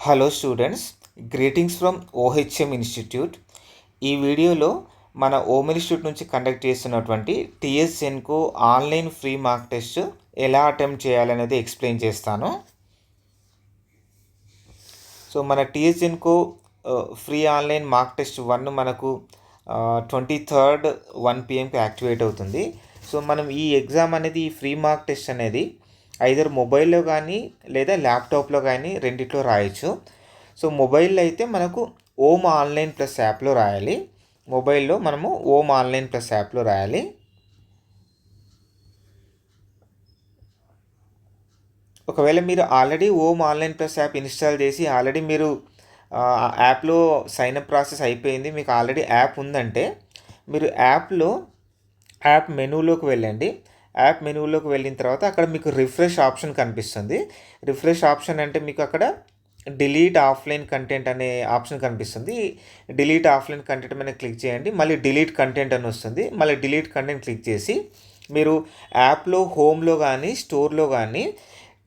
Hello students, greetings from OHM institute. ఈ వీడియోలో మన ఓమ్ ఇన్స్టిట్యూట్ నుంచి కండక్ట్ చేస్తున్నటువంటి టీఎస్ఎన్కో ఆన్లైన్ ఫ్రీ మార్క్ టెస్ట్ ఎలా అటెంప్ట్ చేయాలనేది ఎక్స్ప్లెయిన్ చేస్తాను. సో మన టీఎస్ఎన్కో ఫ్రీ ఆన్లైన్ మార్క్ టెస్ట్ 1 మనకు 23rd 1 PM యాక్టివేట్ అవుతుంది. సో మనం ఈ ఎగ్జామ్ అనేది, ఈ ఫ్రీ మార్క్ టెస్ట్ అనేది ఐదర్ మొబైల్లో కానీ లేదా ల్యాప్టాప్లో కానీ రెండిట్లో రాయొచ్చు. సో మొబైల్లో అయితే మనకు ఓమ్ ఆన్లైన్ ప్లస్ యాప్లో రాయాలి. మొబైల్లో మనము ఓమ్ ఆన్లైన్ ప్లస్ యాప్లో రాయాలి. ఒకవేళ మీరు already ohm online plus app install చేసి ఆల్రెడీ మీరు యాప్లో సైన్అప్ ప్రాసెస్ అయిపోయింది, మీకు ఆల్రెడీ యాప్ ఉందంటే మీరు యాప్ మెనూలోకి వెళ్ళండి. యాప్ మెనూలోకి వెళ్ళిన తర్వాత అక్కడ మీకు రిఫ్రెష్ ఆప్షన్ కనిపిస్తుంది. రిఫ్రెష్ ఆప్షన్ అంటే మీకు అక్కడ డిలీట్ ఆఫ్లైన్ కంటెంట్ అనే ఆప్షన్ కనిపిస్తుంది. డిలీట్ ఆఫ్లైన్ కంటెంట్ మీద క్లిక్ చేయండి. మళ్ళీ డిలీట్ కంటెంట్ అని వస్తుంది. మళ్ళీ డిలీట్ కంటెంట్ క్లిక్ చేసి మీరు యాప్లో హోమ్లో కానీ స్టోర్లో కానీ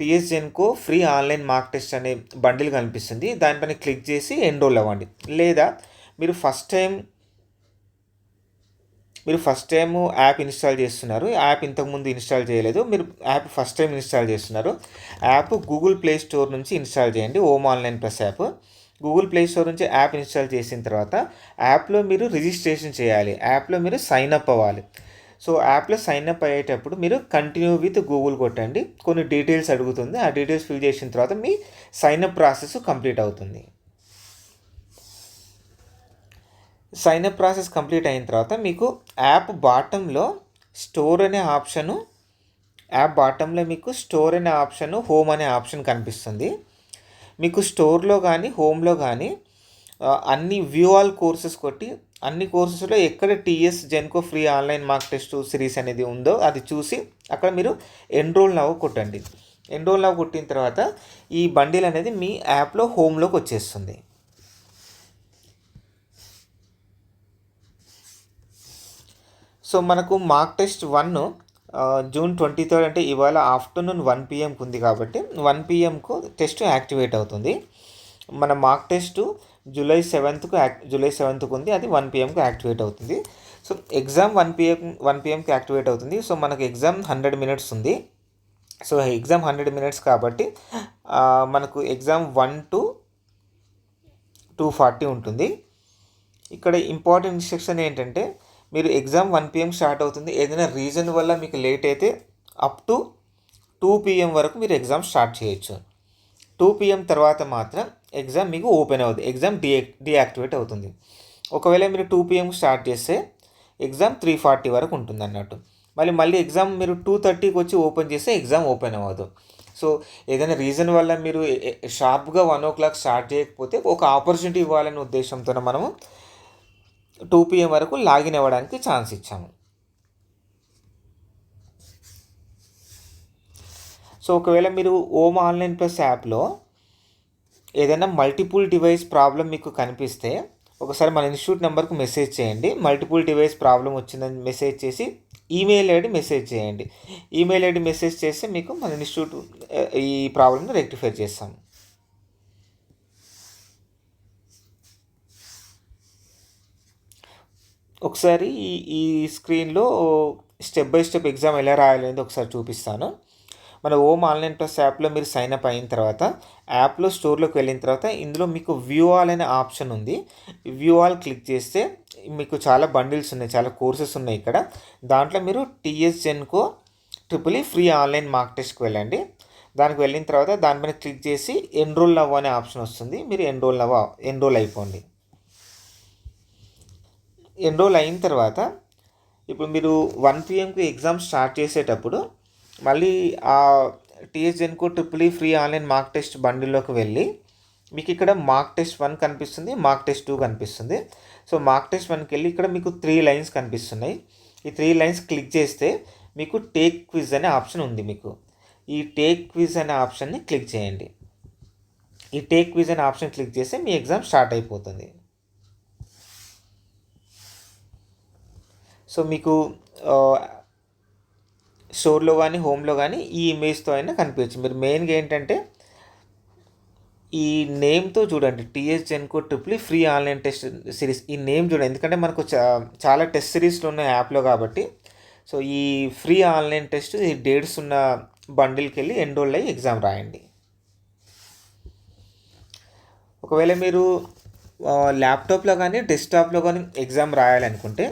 టీఎస్ఎన్కో ఫ్రీ ఆన్లైన్ మార్క్ టెస్ట్ అనే బండిల్ కనిపిస్తుంది. దానిపైన క్లిక్ చేసి ఎన్రోల్ అవ్వండి. లేదా మీరు ఫస్ట్ టైం యాప్ ఇన్స్టాల్ చేస్తున్నారు, యాప్ ఇంతకుముందు ఇన్స్టాల్ చేయలేదు, మీరు యాప్ ఫస్ట్ టైం ఇన్స్టాల్ చేస్తున్నారు, యాప్ గూగుల్ ప్లే స్టోర్ నుంచి ఇన్స్టాల్ చేయండి. Ohm online plus app Google play store నుంచి యాప్ ఇన్స్టాల్ చేసిన తర్వాత యాప్లో మీరు రిజిస్ట్రేషన్ చేయాలి, యాప్లో మీరు సైన్ అప్ అవ్వాలి. సో యాప్లో సైన్ అప్ అయ్యేటప్పుడు మీరు కంటిన్యూ విత్ గూగుల్ కొట్టండి. కొన్ని డీటెయిల్స్ అడుగుతుంది, ఆ డీటెయిల్స్ ఫిల్ చేసిన తర్వాత మీ సైన్ అప్ ప్రాసెస్ కంప్లీట్ అవుతుంది. సైన్ అప్ ప్రాసెస్ కంప్లీట్ అయిన తర్వాత మీకు యాప్ బాటంలో స్టోర్ అనే ఆప్షను, యాప్ బాటంలో మీకు స్టోర్ అనే ఆప్షను, హోమ్ అనే ఆప్షన్ కనిపిస్తుంది. మీకు స్టోర్లో కానీ హోమ్లో కానీ అన్ని వ్యూ ఆల్ కోర్సెస్ కొట్టి అన్ని కోర్సెస్లో ఎక్కడ TS Genco free online mark test series అనేది ఉందో అది చూసి అక్కడ మీరు ఎన్రోల్ నవ్ కొట్టండి. ఎన్రోల్ నవ్ కొట్టిన తర్వాత ఈ బండిల్ అనేది మీ యాప్లో హోమ్లోకి వచ్చేస్తుంది. సో మనకు మార్క్ టెస్ట్ 1 June 23rd అంటే ఇవాళ ఆఫ్టర్నూన్ 1 PM ఉంది కాబట్టి 1 PMకు టెస్ట్ యాక్టివేట్ అవుతుంది. మన మార్క్ టెస్ట్ జూలై 7th ఉంది, అది 1 PMకు యాక్టివేట్ అవుతుంది. సో ఎగ్జామ్ 1 PMకి యాక్టివేట్ అవుతుంది. సో మనకు ఎగ్జామ్ 100 minutes ఉంది. సో ఎగ్జామ్ 100 minutes కాబట్టి మనకు ఎగ్జామ్ 1 to 2:40 ఉంటుంది. ఇక్కడ ఇంపార్టెంట్ ఇన్స్ట్రక్షన్ ఏంటంటే మీరు ఎగ్జామ్ 1 PM స్టార్ట్ అవుతుంది, ఏదైనా రీజన్ వల్ల మీకు లేట్ అయితే అప్ టు 2 PM వరకు మీరు ఎగ్జామ్ స్టార్ట్ చేయొచ్చు. 2 PM తర్వాత మాత్రం ఎగ్జామ్ మీకు ఓపెన్ అవుతుంది, ఎగ్జామ్ డీయాక్టివేట్ అవుతుంది. ఒకవేళ మీరు 2 PM స్టార్ట్ చేస్తే ఎగ్జామ్ 3:40 వరకు ఉంటుంది అన్నట్టు. మళ్ళీ ఎగ్జామ్ మీరు 2:30కి వచ్చి ఓపెన్ చేస్తే ఎగ్జామ్ ఓపెన్ అవ్వదు. సో ఏదైనా రీజన్ వల్ల మీరు షార్ప్గా 1 o'clock స్టార్ట్ చేయకపోతే ఒక ఆపర్చునిటీ ఇవ్వాలనే ఉద్దేశంతో మనము 2 PM వరకు లాగిన్ అవ్వడానికి ఛాన్స్ ఇచ్చాము. సో ఒకవేళ మీరు ఓమ్ ఆన్లైన్ ప్లస్ యాప్లో ఏదైనా మల్టిపుల్ డివైస్ ప్రాబ్లం మీకు కనిపిస్తే ఒకసారి మన ఇన్స్టిట్యూట్ నెంబర్కు మెసేజ్ చేయండి. మల్టిపుల్ డివైస్ ప్రాబ్లం వచ్చిందని మెసేజ్ చేసి ఈమెయిల్ ఐడి మెసేజ్ చేయండి. ఈమెయిల్ ఐడి మెసేజ్ చేస్తే మీకు మన ఇన్స్టిట్యూట్ ఈ ప్రాబ్లమ్ని రెక్టిఫై చేస్తాము. ఒకసారి ఈ స్క్రీన్లో స్టెప్ బై స్టెప్ ఎగ్జామ్ ఎలా రాయాలనేది ఒకసారి చూపిస్తాను. మన ఓమ్ ఆన్లైన్ ప్లస్ యాప్లో మీరు సైన్ అప్ అయిన తర్వాత యాప్లో స్టోర్లోకి వెళ్ళిన తర్వాత ఇందులో మీకు వ్యూ ఆల్ అనే ఆప్షన్ ఉంది. వ్యూ ఆల్ క్లిక్ చేస్తే మీకు చాలా బండిల్స్ ఉన్నాయి, చాలా కోర్సెస్ ఉన్నాయి ఇక్కడ. దాంట్లో మీరు TS Genco triple free online mark టెస్ట్కి వెళ్ళండి. దానికి వెళ్ళిన తర్వాత దానిపైన క్లిక్ చేసి ఎన్రోల్ నవ్ అనే ఆప్షన్ వస్తుంది, మీరు ఎన్రోల్ అయిపోండి. ఎన్రోల్ అయిన తర్వాత ఇప్పుడు మీరు 1 PMకి ఎగ్జామ్ స్టార్ట్ చేసేటప్పుడు మళ్ళీ ఆ TS Genco triple free online mark test బండిల్లోకి వెళ్ళి మీకు ఇక్కడ మార్క్ టెస్ట్ 1 కనిపిస్తుంది, మార్క్ టెస్ట్ 2 కనిపిస్తుంది. సో మార్క్ టెస్ట్ 1కి వెళ్ళి ఇక్కడ మీకు 3 lines కనిపిస్తున్నాయి. ఈ 3 lines క్లిక్ చేస్తే మీకు టేక్ క్విజ్ అనే ఆప్షన్ ఉంది. మీకు ఈ టేక్ క్విజ్ అనే ఆప్షన్ని క్లిక్ చేయండి. ఈ టేక్ క్విజ్ అనే ఆప్షన్ క్లిక్ చేస్తే మీ ఎగ్జామ్ స్టార్ట్ అయిపోతుంది. సో మీకు స్టోర్లో కానీ హోమ్లో కానీ ఈ ఇమేజ్తో అయినా కనిపించచ్చు. మీరు మెయిన్గా ఏంటంటే ఈ నేమ్తో చూడండి, TS Genco triple free online test series, ఈ నేమ్ చూడండి, ఎందుకంటే మనకు చాలా టెస్ట్ సిరీస్లు ఉన్నాయి యాప్లో కాబట్టి. సో ఈ ఫ్రీ ఆన్లైన్ టెస్ట్ ఈ డేట్స్ ఉన్న బండిల్కి వెళ్ళి ఎన్రోల్ అయ్యి ఎగ్జామ్ రాయండి. ఒకవేళ మీరు ల్యాప్టాప్లో కానీ డెస్క్టాప్లో కానీ ఎగ్జామ్ రాయాలనుకుంటే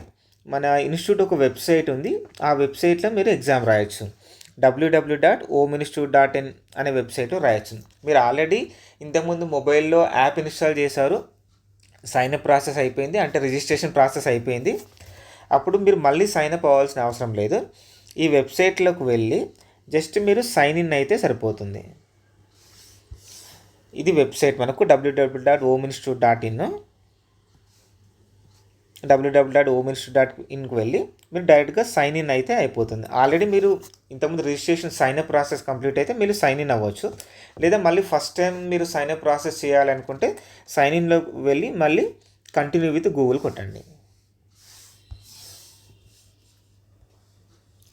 మన ఇన్స్టిట్యూట్ ఒక వెబ్సైట్ ఉంది, ఆ వెబ్సైట్లో మీరు ఎగ్జామ్ రాయొచ్చు. www.ominstitute.in అనే వెబ్సైట్లో రాయొచ్చు. మీరు ఆల్రెడీ ఇంతకుముందు మొబైల్లో యాప్ ఇన్స్టాల్ చేశారు, సైన్అప్ ప్రాసెస్ అయిపోయింది, అంటే రిజిస్ట్రేషన్ ప్రాసెస్ అయిపోయింది. అప్పుడు మీరు మళ్ళీ సైన్అప్ అవ్వాల్సిన అవసరం లేదు. ఈ వెబ్సైట్లోకి వెళ్ళి జస్ట్ మీరు సైన్ ఇన్ అయితే సరిపోతుంది. ఇది వెబ్సైట్ మనకు www.ominstitute.in. www.ominstitute.inకి వెళ్ళి మీరు డైరెక్ట్గా సైన్ ఇన్ అయితే అయిపోతుంది. ఆల్రెడీ మీరు ఇంతకుముందు రిజిస్ట్రేషన్ సైన్అప్ ప్రాసెస్ కంప్లీట్ అయితే మీరు సైన్ ఇన్ అవ్వచ్చు. లేదా మళ్ళీ ఫస్ట్ టైం మీరు సైన్అప్ ప్రాసెస్ చేయాలనుకుంటే సైన్ ఇన్లో వెళ్ళి మళ్ళీ కంటిన్యూ విత్ గూగుల్ కొట్టండి.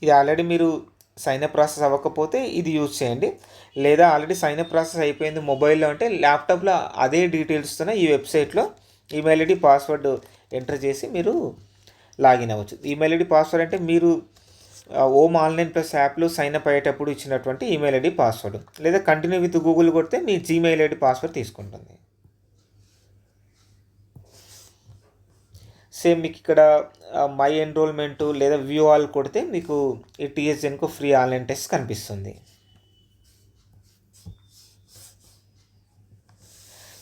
ఇది ఆల్రెడీ మీరు సైన్అప్ ప్రాసెస్ అవ్వకపోతే ఇది యూజ్ చేయండి. లేదా ఆల్రెడీ సైన్అప్ ప్రాసెస్ అయిపోయింది మొబైల్లో అంటే ల్యాప్టాప్లో అదే డీటెయిల్స్తోనే ఈ వెబ్సైట్లో ఈమెయిల్ ఐడి పాస్వర్డ్ ఎంటర్ చేసి మీరు లాగిన్ అవ్వచ్చు. ఈమెయిల్ ఐడి పాస్వర్డ్ అంటే మీరు ఓమ్ ఆన్లైన్ ప్లస్ యాప్లో సైన్అప్ అయ్యేటప్పుడు ఇచ్చినటువంటి ఈమెయిల్ ఐడి పాస్వర్డ్, లేదా కంటిన్యూ విత్ గూగుల్ కొడితే మీ జీమెయిల్ ఐడి పాస్వర్డ్ తీసుకుంటుంది. సేమ్ మీకు ఇక్కడ మై ఎన్రోల్మెంటు లేదా వ్యూ ఆల్ కొడితే మీకు ఈ TS Genco free online test కనిపిస్తుంది.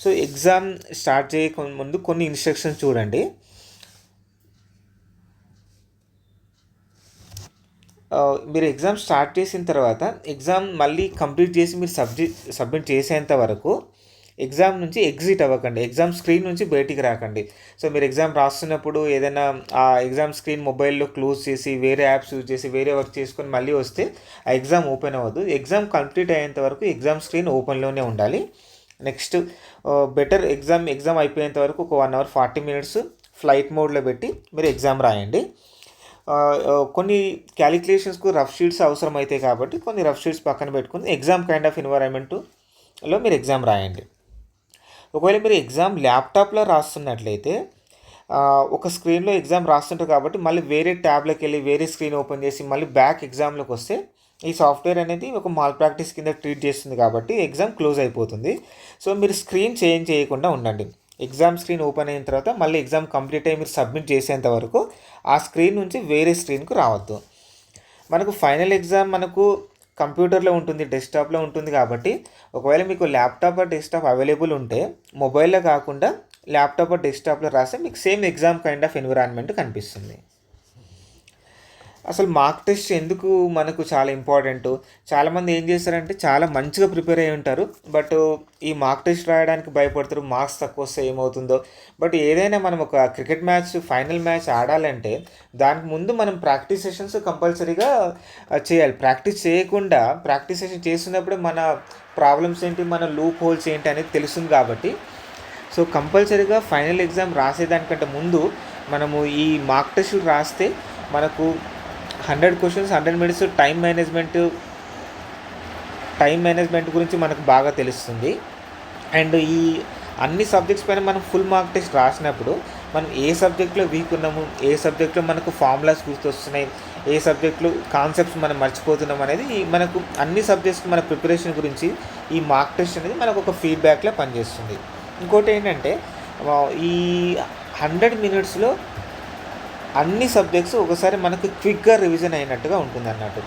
సో ఎగ్జామ్ స్టార్ట్ చేయక ముందు కొన్ని ఇన్స్ట్రక్షన్స్ చూడండి. మీరు ఎగ్జామ్ స్టార్ట్ చేసిన తర్వాత ఎగ్జామ్ మళ్ళీ కంప్లీట్ చేసి మీరు సబ్మిట్ చేసేంత వరకు ఎగ్జామ్ నుంచి ఎగ్జిట్ అవ్వకండి, ఎగ్జామ్ స్క్రీన్ నుంచి బయటికి రాకండి. సో మీరు ఎగ్జామ్ రాస్తున్నప్పుడు ఏదైనా ఆ ఎగ్జామ్ స్క్రీన్ మొబైల్లో క్లోజ్ చేసి వేరే యాప్స్ యూజ్ చేసి వేరే వర్క్ చేసుకొని మళ్ళీ వస్తే ఆ ఎగ్జామ్ ఓపెన్ అవ్వదు. ఎగ్జామ్ కంప్లీట్ అయ్యేంత వరకు ఎగ్జామ్ స్క్రీన్ ఓపెన్లోనే ఉండాలి. నెక్స్ట్ బెటర్ ఎగ్జామ్ అయిపోయేంత వరకు ఒక 1 hour 40 minutes ఫ్లైట్ మోడ్లో పెట్టి మీరు ఎగ్జామ్ రాయండి. కొన్ని క్యాలిక్యులేషన్స్కు రఫ్ షీట్స్ అవసరం అవుతాయి కాబట్టి కొన్ని రఫ్ షీట్స్ పక్కన పెట్టుకుని ఎగ్జామ్ కైండ్ ఆఫ్ ఎన్వైరాన్మెంట్లో మీరు ఎగ్జామ్ రాయండి. ఒకవేళ మీరు ఎగ్జామ్ ల్యాప్టాప్లో రాస్తున్నట్లయితే ఒక స్క్రీన్లో ఎగ్జామ్ రాస్తుంటారు కాబట్టి మళ్ళీ వేరే ట్యాబ్లోకి వెళ్ళి వేరే స్క్రీన్ ఓపెన్ చేసి మళ్ళీ బ్యాక్ ఎగ్జామ్లోకి వస్తే ఈ సాఫ్ట్వేర్ అనేది ఒక మాల్ ప్రాక్టీస్ కింద ట్రీట్ చేస్తుంది కాబట్టి ఎగ్జామ్ క్లోజ్ అయిపోతుంది. సో మీరు స్క్రీన్ చేంజ్ చేయకుండా ఉండండి. ఎగ్జామ్ స్క్రీన్ ఓపెన్ అయిన తర్వాత మళ్ళీ ఎగ్జామ్ కంప్లీట్ అయ్యి మీరు సబ్మిట్ చేసేంత వరకు ఆ స్క్రీన్ నుంచి వేరే స్క్రీన్కు రావద్దు. మనకు ఫైనల్ ఎగ్జామ్ మనకు కంప్యూటర్లో ఉంటుంది, డెస్క్టాప్లో ఉంటుంది కాబట్టి ఒకవేళ మీకు ల్యాప్టాప్ డెస్క్టాప్ అవైలబుల్ ఉంటే మొబైల్లో కాకుండా ల్యాప్టాప్ డెస్క్టాప్లో రాస్తే మీకు same exam kind of environment కనిపిస్తుంది. అసలు మార్క్ టెస్ట్ ఎందుకు మనకు చాలా ఇంపార్టెంట్? చాలామంది ఏం చేస్తారంటే చాలా మంచిగా ప్రిపేర్ అయ్యి ఉంటారు, బట్ ఈ మార్క్ టెస్ట్ రాయడానికి భయపడతారు, మార్క్స్ తక్కువ వస్తే ఏమవుతుందో. బట్ ఏదైనా మనం ఒక క్రికెట్ మ్యాచ్ ఫైనల్ మ్యాచ్ ఆడాలంటే దానికి ముందు మనం ప్రాక్టీస్ సెషన్స్ కంపల్సరీగా చేయాలి. ప్రాక్టీస్ చేయకుండా ప్రాక్టీస్ సెషన్ చేస్తున్నప్పుడే మన ప్రాబ్లమ్స్ ఏంటి, మన లూప్ హోల్స్ ఏంటి అనేది తెలుస్తుంది కాబట్టి సో కంపల్సరీగా ఫైనల్ ఎగ్జామ్ రాసేదానికంటే ముందు మనము ఈ మార్క్ టెస్ట్ రాస్తే మనకు 100 questions 100 minutes టైం మేనేజ్మెంట్ గురించి మనకు బాగా తెలుస్తుంది. అండ్ ఈ అన్ని సబ్జెక్ట్స్ పైన మనం ఫుల్ మార్క్ టెస్ట్ రాసినప్పుడు మనం ఏ సబ్జెక్ట్లో వీక్ ఉన్నాము, ఏ సబ్జెక్ట్లో మనకు ఫార్ములాస్ గుర్తొస్తున్నాయి, ఏ సబ్జెక్ట్లో కాన్సెప్ట్స్ మనం మర్చిపోతున్నాం అనేది మనకు అన్ని సబ్జెక్ట్స్ మన ప్రిపరేషన్ గురించి ఈ మార్క్ టెస్ట్ అనేది మనకు ఒక ఫీడ్బ్యాక్లో పనిచేస్తుంది. ఇంకోటి ఏంటంటే ఈ 100 minutesలో అన్ని సబ్జెక్ట్స్ ఒకసారి మనకు క్విక్గా రివిజన్ అయినట్టుగా ఉంటుంది అన్నట్టు.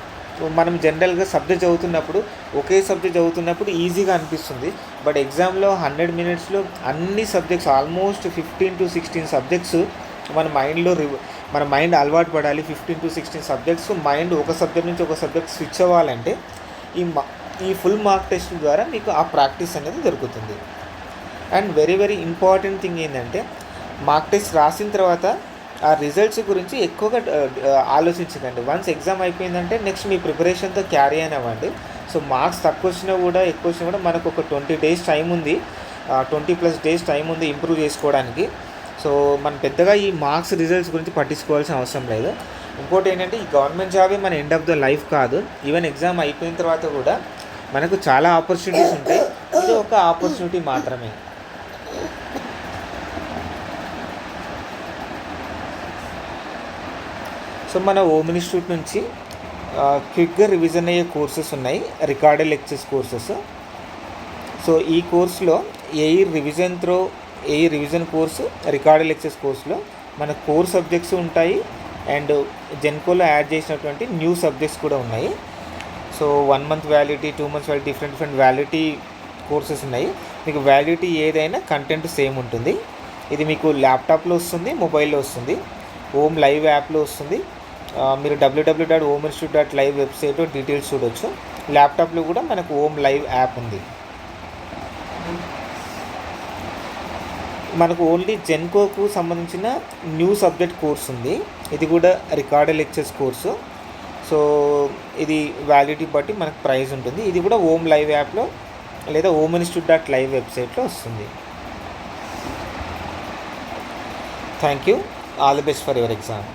మనం జనరల్గా సబ్జెక్ట్ చదువుతున్నప్పుడు ఒకే సబ్జెక్ట్ చదువుతున్నప్పుడు ఈజీగా అనిపిస్తుంది, బట్ ఎగ్జామ్లో 100 minutesలో అన్ని సబ్జెక్ట్స్ ఆల్మోస్ట్ 15 to 16 సబ్జెక్ట్స్ మన మైండ్ అలవాటు పడాలి. 15 to 16 సబ్జెక్ట్స్ మైండ్ ఒక సబ్జెక్ట్ నుంచి ఒక సబ్జెక్ట్ స్విచ్ అవ్వాలంటే ఈ ఫుల్ మార్క్ టెస్ట్ ద్వారా మీకు ఆ ప్రాక్టీస్ అనేది దొరుకుతుంది. And very very important thing ఏంటంటే మార్క్ టెస్ట్ రాసిన తర్వాత ఆ రిజల్ట్స్ గురించి ఎక్కువగా ఆలోచించకండి. వన్స్ ఎగ్జామ్ అయిపోయిందంటే నెక్స్ట్ మీ ప్రిపరేషన్తో క్యారీ అయిన అవ్వండి. సో మార్క్స్ తక్కువ వచ్చినా కూడా ఎక్కువ వచ్చినా కూడా మనకు ఒక 20 days టైం ఉంది, 20+ days టైం ఉంది ఇంప్రూవ్ చేసుకోవడానికి. సో మనం పెద్దగా ఈ మార్క్స్ రిజల్ట్స్ గురించి పట్టించుకోవాల్సిన అవసరం లేదు. ఇంకోటి ఏంటంటే ఈ గవర్నమెంట్ జాబే మన ఎండ్ ఆఫ్ ద లైఫ్ కాదు. ఈవెన్ ఎగ్జామ్ అయిపోయిన తర్వాత కూడా మనకు చాలా ఆపర్చునిటీస్ ఉంటాయి. ఇది ఒక ఆపర్చునిటీ మాత్రమే. సో మన ఓమ్ ఇన్స్టిట్యూట్ నుంచి క్విక్గా రివిజన్ అయ్యే కోర్సెస్ ఉన్నాయి, రికార్డెడ్ లెక్చర్స్ కోర్సెస్. సో ఈ కోర్సులో AE revision course, recorded lectures కోర్సులో మన కోర్ సబ్జెక్ట్స్ ఉంటాయి అండ్ జెన్కోలో యాడ్ చేసినటువంటి న్యూ సబ్జెక్ట్స్ కూడా ఉన్నాయి. So 1 month validity, 2 months validity, different validity courses ఉన్నాయి. మీకు వ్యాలిడిటీ ఏదైనా కంటెంట్ సేమ్ ఉంటుంది. ఇది మీకు ల్యాప్టాప్లో వస్తుంది, మొబైల్లో వస్తుంది, ఓమ్ లైవ్ యాప్లో వస్తుంది. మీరు www.ominstitute.live వెబ్సైట్లో డీటెయిల్స్ చూడవచ్చు. ల్యాప్టాప్లో కూడా మనకు ఓమ్ లైవ్ యాప్ ఉంది. మనకు ఓన్లీ జెన్కోకు సంబంధించిన న్యూ సబ్జెక్ట్ కోర్స్ ఉంది. ఇది కూడా రికార్డెడ్ లెక్చర్స్ కోర్సు. సో ఇది వ్యాలిడిటీ బట్టి మనకు ప్రైస్ ఉంటుంది. ఇది కూడా ఓమ్ లైవ్ యాప్లో లేదా ominstitute.live వెబ్సైట్లో వస్తుంది. Thank you. All the best for your exam.